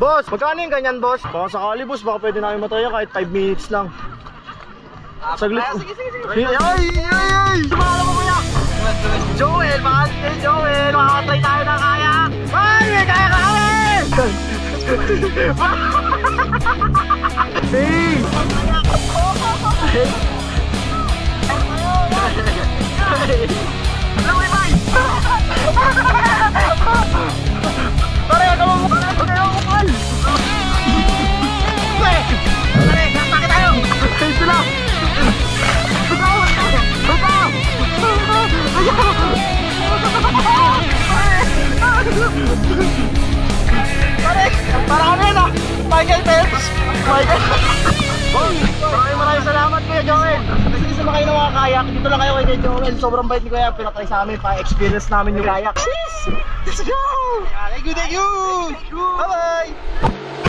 Boss, magkano yung ganyan, boss? Baka sakali, boss, baka pwede namin mataya kahit 5 minutes lang. Saglit. Sige. Ay! Sumala mo, kuya! Joel, mahal kay Joel! Makakatry tayo ng kayak! Ay! May kaya ka kami! Hey! Alam mo, Imay! Pare, ikaw mo mukha! Huwag kayo mukha! Pare, sakit tayo! Ito lang! Para kami na Michael Phelps. Maraming salamat, Kuya Joel. Kasi isa na kayo ng mga kayak. Dito lang kayo kay Kuya Joel. Sobrang bait ni Kuya. Pinatry sa amin pa experience namin yung kayak. Let's go! Thank you! Bye bye!